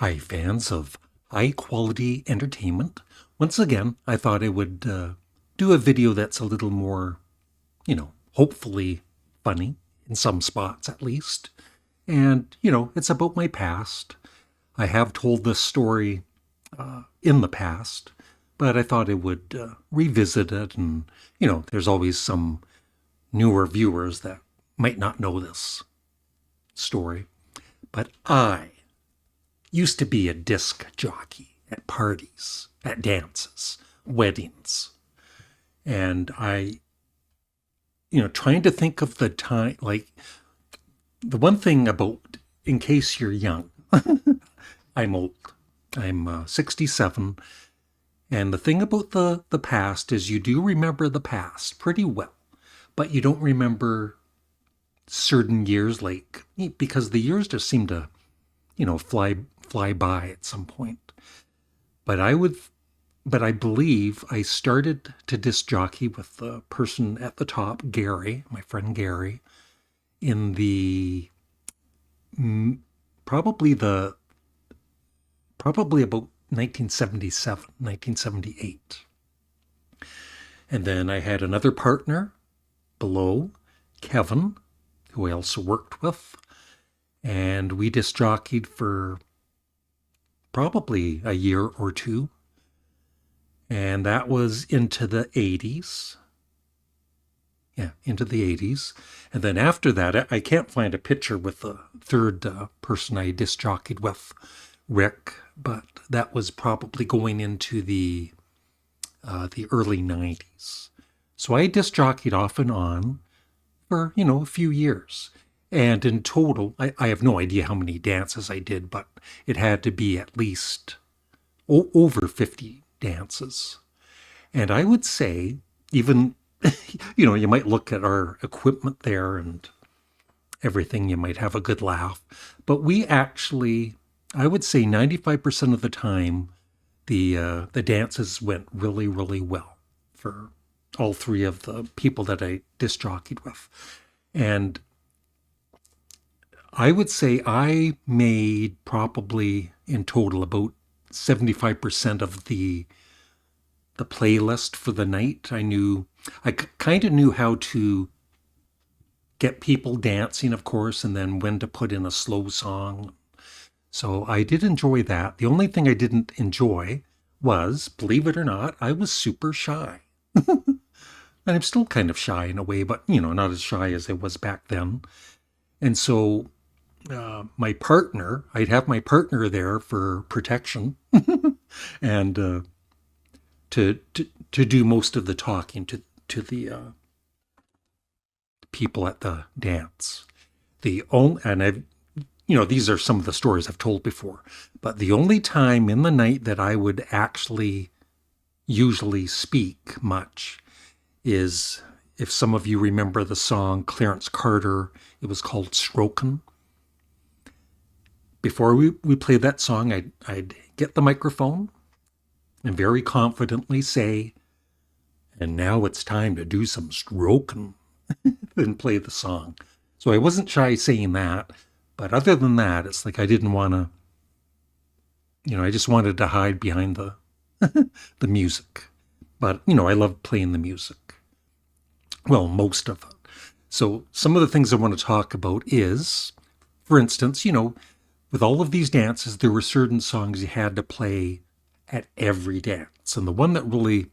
Hi, fans of high quality entertainment. Once again, I thought I would do a video that's a little more, hopefully funny in some spots at least. And, it's about my past. I have told this story in the past, but I thought I would revisit it. And, there's always some newer viewers that might not know this story. But I used to be a disc jockey at parties, at dances, weddings. And trying to think of the time, like the one thing about, in case you're young, I'm old. I'm 67. And the thing about the past is you do remember the past pretty well, but you don't remember certain years, like, because the years just seem to, fly by at some point. But I believe I started to disc jockey with the person at the top, Gary, my friend Gary, in the probably the probably about 1977, 1978. And then I had another partner below, Kevin, who I also worked with, and we disc jockeyed for probably a year or two. And that was into the 80s. Yeah, into the 80s. And then after that, I can't find a picture with the third person I disc jockeyed with, Rick, but that was probably going into the early 90s. So I disc jockeyed off and on for, a few years. And in total, I have no idea how many dances I did, but it had to be at least over 50 dances. And I would say, even, you might look at our equipment there and everything, you might have a good laugh. But we actually, I would say 95% of the time, the dances went really, really well for all three of the people that I disc jockeyed with. And I would say I made probably in total about 75% of the playlist for the night. I kind of knew how to get people dancing, of course, and then when to put in a slow song. So I did enjoy that. The only thing I didn't enjoy was, believe it or not, I was super shy. And I'm still kind of shy in a way, but, not as shy as I was back then. And so I'd have my partner there for protection and to do most of the talking to the people at the dance. These are some of the stories I've told before, but the only time in the night that I would actually usually speak much is, if some of you remember the song Clarence Carter, it was called Strokin'. Before we played that song, I'd get the microphone and very confidently say, "And now it's time to do some stroking," then play the song. So I wasn't shy saying that, but other than that, it's like I didn't want to, I just wanted to hide behind the the music. But, I love playing the music. Well, most of it. So some of the things I want to talk about is, for instance, with all of these dances, there were certain songs you had to play at every dance. And the one that really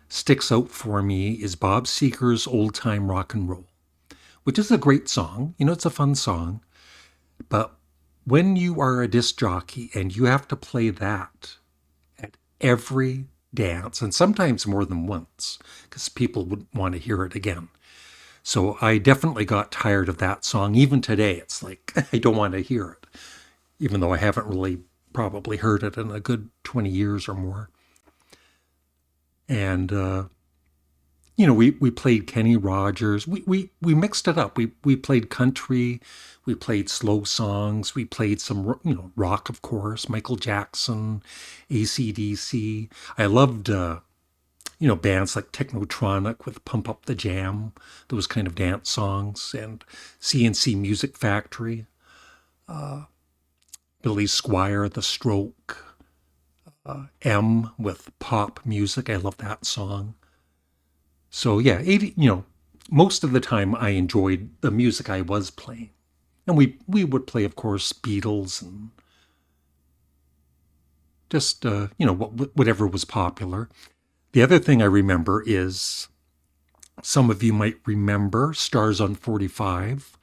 sticks out for me is Bob Seger's Old Time Rock and Roll, which is a great song. It's a fun song. But when you are a disc jockey and you have to play that at every dance, and sometimes more than once, because people would want to hear it again. So I definitely got tired of that song. Even today, it's like, I don't want to hear it, even though I haven't really probably heard it in a good 20 years or more. And, we played Kenny Rogers. We mixed it up. We played country. We played slow songs. We played some, rock, of course, Michael Jackson, AC/DC. I loved, bands like Technotronic with Pump Up the Jam, those kind of dance songs, and CNC Music Factory. Billy Squire, The Stroke, M with pop music. I love that song. So yeah, 80, most of the time I enjoyed the music I was playing. And we would play, of course, Beatles and just, whatever was popular. The other thing I remember is some of you might remember Stars on 45,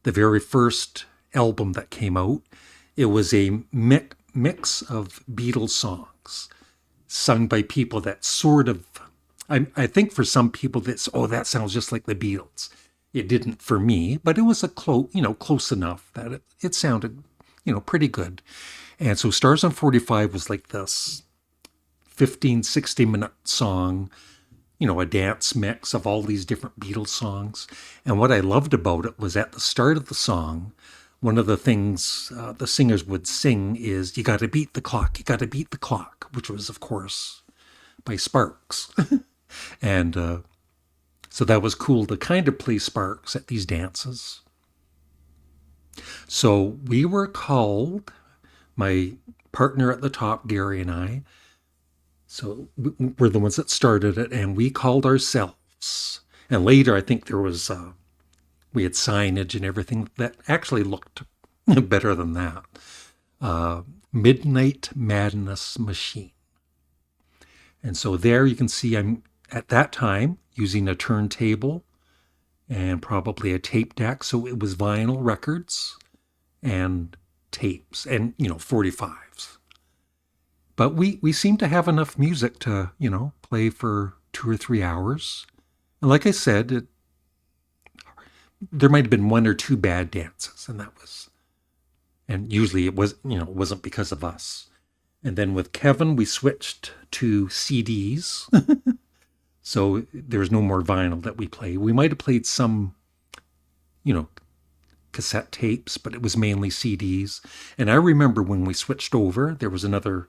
the very first album that came out. It was a mix of Beatles songs sung by people that sort of, I think for some people that sounds just like the Beatles. It didn't for me, but it was close enough that it sounded, pretty good. And so Stars on 45 was like this 15, 60-minute song, a dance mix of all these different Beatles songs. And what I loved about it was at the start of the song, one of the things the singers would sing is, "You got to beat the clock, you got to beat the clock," which was, of course, by Sparks. And so that was cool to kind of play Sparks at these dances. So we were called, my partner at the top, Gary, and I, so we're the ones that started it, and we called ourselves. And later, I think there was, we had signage and everything that actually looked better than that. Midnight Madness Machine. And so there you can see I'm, at that time, using a turntable and probably a tape deck. So it was vinyl records and tapes and, 45s. But we seemed to have enough music to, play for 2 or 3 hours. And like I said, there might have been 1 or 2 bad dances, and usually it wasn't because of us. And then with Kevin, we switched to CDs. So there was no more vinyl that we played. We might have played some, cassette tapes, but it was mainly CDs. And I remember when we switched over, there was another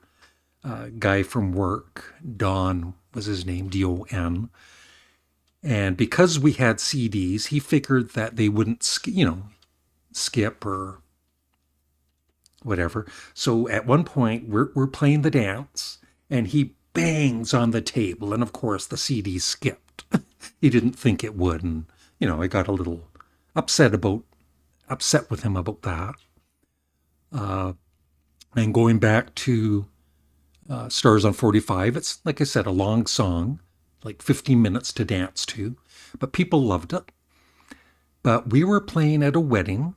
guy from work, Don was his name, D-O-N. And because we had CDs, he figured that they wouldn't, skip or whatever. So at one point, we're playing the dance, and he bangs on the table, and of course the CD skipped. He didn't think it would, and I got a little upset with him about that. And going back to Stars on 45, it's, like I said, a long song, like 15 minutes to dance to, but people loved it. But we were playing at a wedding,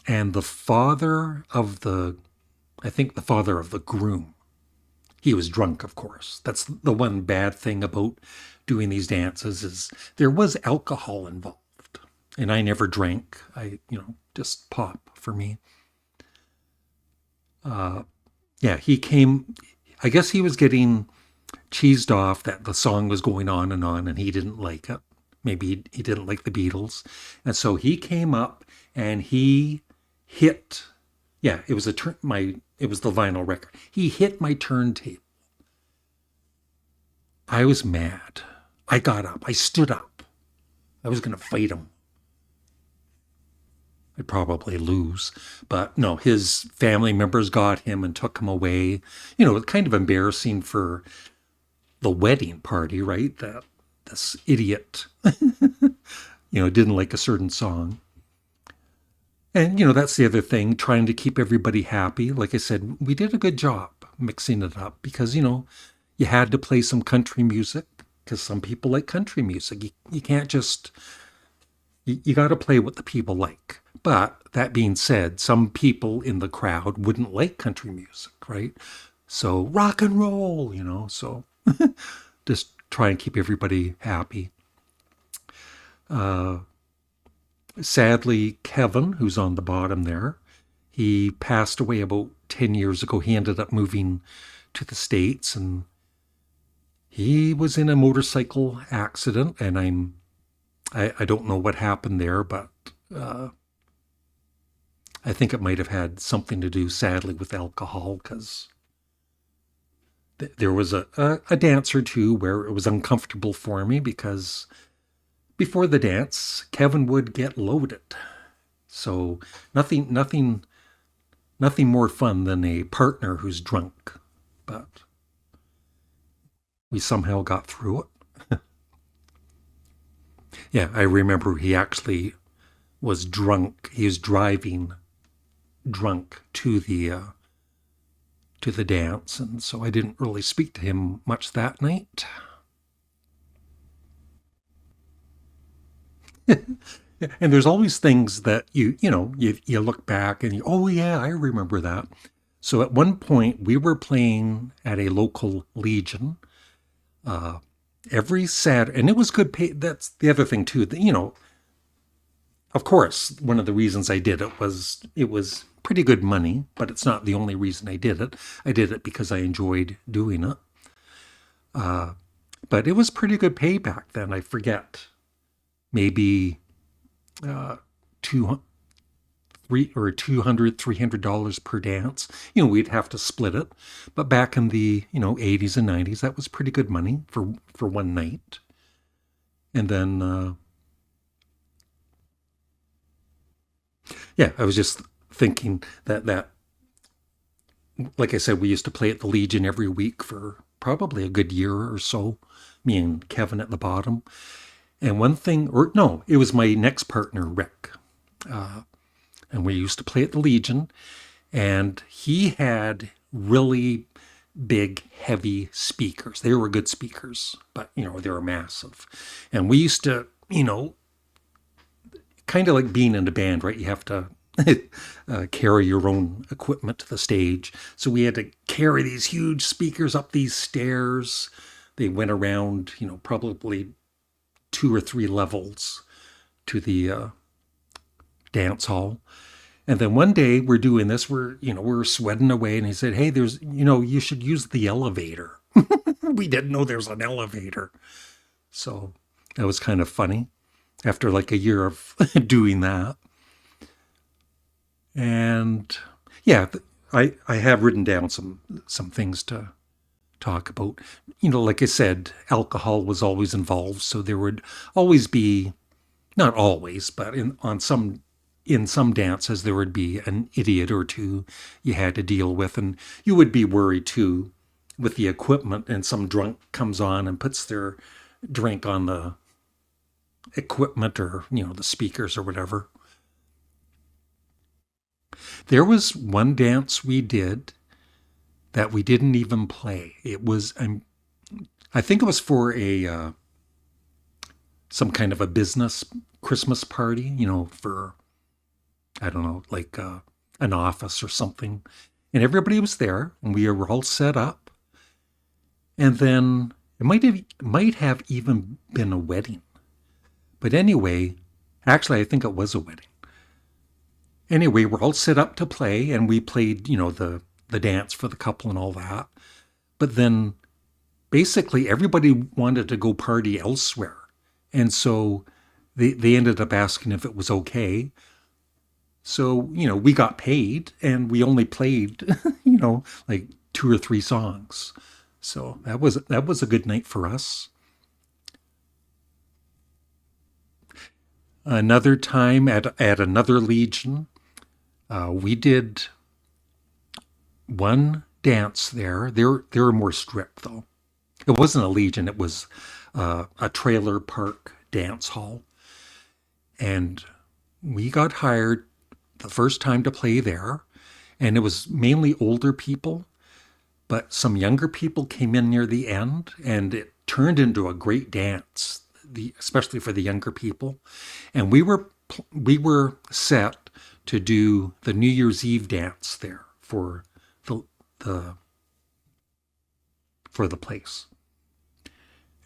and the father of the groom, he was drunk, of course. That's the one bad thing about doing these dances, is there was alcohol involved. And I never drank. Just pop for me. He came, I guess he was getting cheesed off that the song was going on, and he didn't like it. Maybe he didn't like the Beatles. And so he came up and he hit, it was it was the vinyl record. He hit my turntable. I was mad. I got up. I stood up. I was going to fight him. I'd probably lose. But no, his family members got him and took him away. It's kind of embarrassing for the wedding party, right? That this idiot, didn't like a certain song. And, that's the other thing, trying to keep everybody happy. Like I said, we did a good job mixing it up because, you had to play some country music because some people like country music. You can't just, you got to play what the people like. But that being said, some people in the crowd wouldn't like country music, right? So rock and roll, so just try and keep everybody happy. Sadly, Kevin, who's on the bottom there, he passed away about 10 years ago. He ended up moving to the States, and he was in a motorcycle accident, and I don't know what happened there, but I think it might have had something to do, sadly, with alcohol, because there was a dance or two where it was uncomfortable for me because before the dance, Kevin would get loaded. So nothing nothing more fun than a partner who's drunk. But we somehow got through it. Yeah, I remember he actually was drunk. He was driving drunk to the dance, and so I didn't really speak to him much that night. And there's always things that you look back and oh yeah, I remember that. So at one point we were playing at a local Legion every Saturday, and it was good pay. That's the other thing too. Of course, one of the reasons I did it was pretty good money, but it's not the only reason I did it. I did it because I enjoyed doing it. But it was pretty good pay back then. I forget, maybe two, three or $300 per dance. We'd have to split it, but back in the 80s and 90s, that was pretty good money for one night. And then yeah, I was just thinking that like I said, we used to play at the Legion every week for probably a good year or so, me and Kevin at the bottom. And one thing, or no, it was my next partner, Rick. And we used to play at the Legion, and he had really big, heavy speakers. They were good speakers, but, they were massive. And we used to, kind of like being in a band, right? You have to carry your own equipment to the stage. So we had to carry these huge speakers up these stairs. They went around, probably 2 or 3 levels to the dance hall. And then one day we're doing this, we're sweating away, and he said, hey, you should use the elevator. We didn't know there's an elevator. So that was kind of funny after like a year of doing that. And yeah, I have written down some things to talk about. Like I said, alcohol was always involved, so there would always be, not always, but in some dances there would be an idiot or two you had to deal with, and you would be worried too with the equipment, and some drunk comes on and puts their drink on the equipment or the speakers or whatever. There was one dance we did that we didn't even play. It was I think it was for a some kind of a business Christmas party, for, I don't know, like an office or something. And everybody was there, and we were all set up. And then it might have even been a wedding. But anyway, actually, I think it was a wedding. Anyway, we're all set up to play, and we played, the dance for the couple and all that. But then basically everybody wanted to go party elsewhere. And so they ended up asking if it was okay. So, we got paid, and we only played, like 2 or 3 songs. So that was a good night for us. Another time at another Legion, we did one dance there. They were more strict though. It wasn't a Legion. It was a trailer park dance hall, and we got hired the first time to play there, and it was mainly older people, but some younger people came in near the end, and it turned into a great dance, especially for the younger people. And we were set to do the New Year's Eve dance there for the place.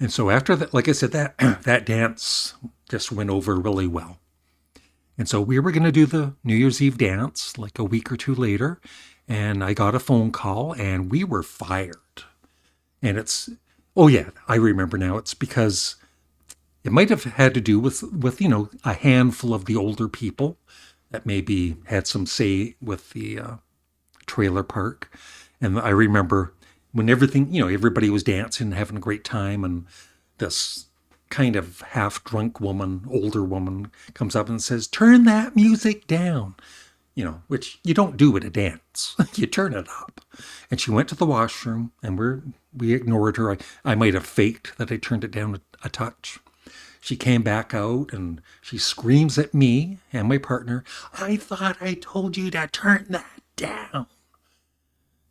And so after that, like I said, that dance just went over really well. And so we were going to do the New Year's Eve dance like a week or 2 later, and I got a phone call, and we were fired. And oh yeah, I remember now. It's because it might have had to do with a handful of the older people that maybe had some say with the trailer park. And I remember when everybody was dancing, having a great time, and this kind of half-drunk woman, older woman, comes up and says, "Turn that music down." which you don't do at a dance. You turn it up. And she went to the washroom, and we ignored her. I might have faked that I turned it down a touch. She came back out, and she screams at me and my partner, "I thought I told you to turn that down."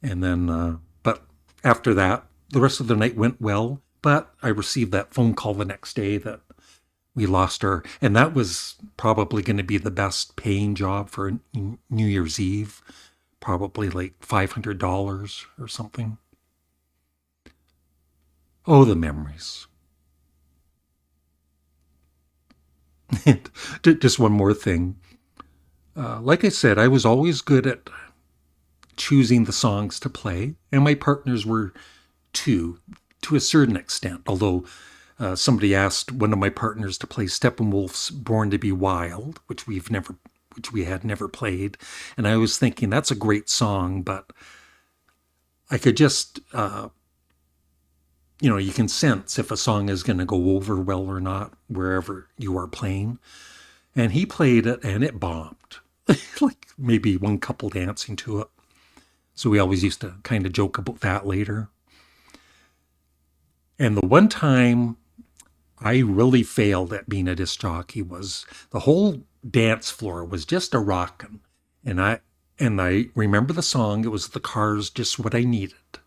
And then, but after that, the rest of the night went well. But I received that phone call the next day that we lost her. And that was probably going to be the best paying job for New Year's Eve. Probably like $500 or something. Oh, the memories. And just one more thing. Like I said, I was always good at choosing the songs to play, and my partners were too, to a certain extent. Although somebody asked one of my partners to play Steppenwolf's "Born to Be Wild," which we had never played, and I was thinking that's a great song, but I could just, you can sense if a song is going to go over well or not wherever you are playing. And he played it, and it bombed. Like maybe one couple dancing to it. So we always used to kind of joke about that later. And the one time I really failed at being a disc jockey was the whole dance floor was just a rockin'. And I remember the song. It was The Cars, Just What I Needed.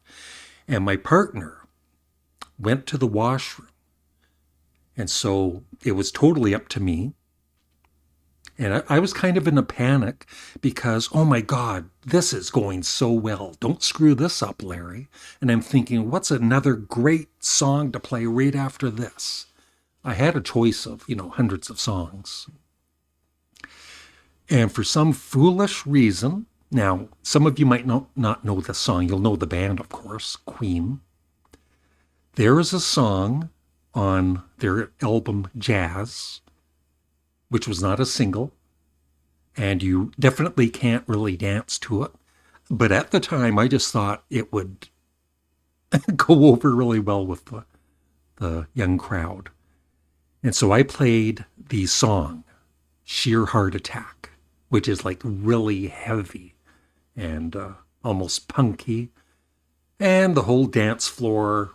And my partner went to the washroom. And so it was totally up to me. And I was kind of in a panic because, oh my God, this is going so well. Don't screw this up, Larry. And I'm thinking, what's another great song to play right after this? I had a choice of, hundreds of songs. And for some foolish reason, now, some of you might not know this song. You'll know the band, of course, Queen. There is a song on their album Jazz, which was not a single, and you definitely can't really dance to it. But at the time, I just thought it would go over really well with the young crowd. And so I played the song, Sheer Heart Attack, which is like really heavy and almost punky. And the whole dance floor,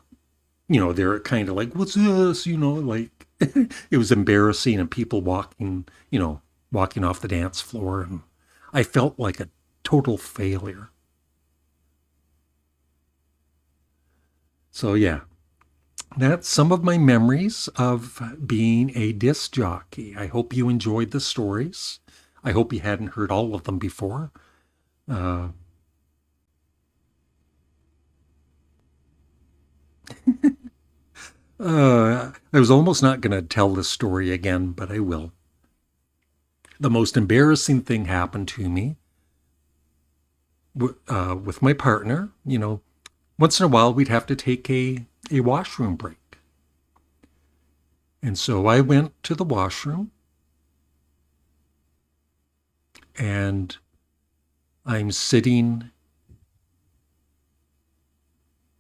they're kind of like, what's this? Like it was embarrassing, and people walking off the dance floor. And I felt like a total failure. So yeah, that's some of my memories of being a disc jockey. I hope you enjoyed the stories. I hope you hadn't heard all of them before. I was almost not going to tell this story again, but I will. The most embarrassing thing happened to me with my partner. Once in a while we'd have to take a washroom break. And so I went to the washroom, and I'm sitting,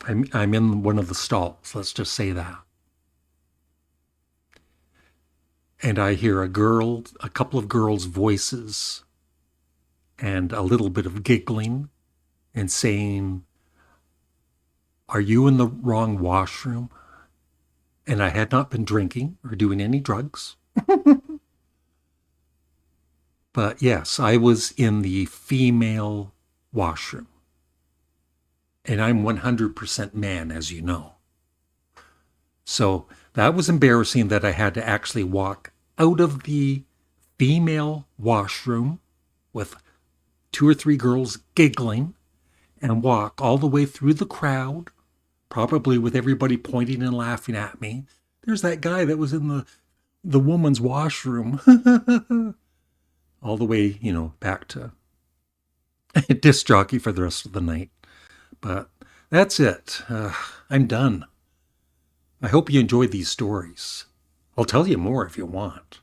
I'm in one of the stalls, let's just say that. And I hear a couple of girls' voices and a little bit of giggling and saying, "Are you in the wrong washroom?" And I had not been drinking or doing any drugs. But yes, I was in the female washroom. And I'm 100% man, as you know. So that was embarrassing that I had to actually walk out of the female washroom with 2 or 3 girls giggling and walk all the way through the crowd, probably with everybody pointing and laughing at me. There's that guy that was in the woman's washroom. All the way, back to disc jockey for the rest of the night. But that's it. I'm done. I hope you enjoyed these stories. I'll tell you more if you want.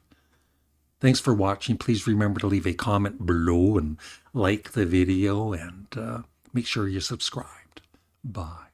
Thanks for watching. Please remember to leave a comment below and like the video, and make sure you're subscribed. Bye.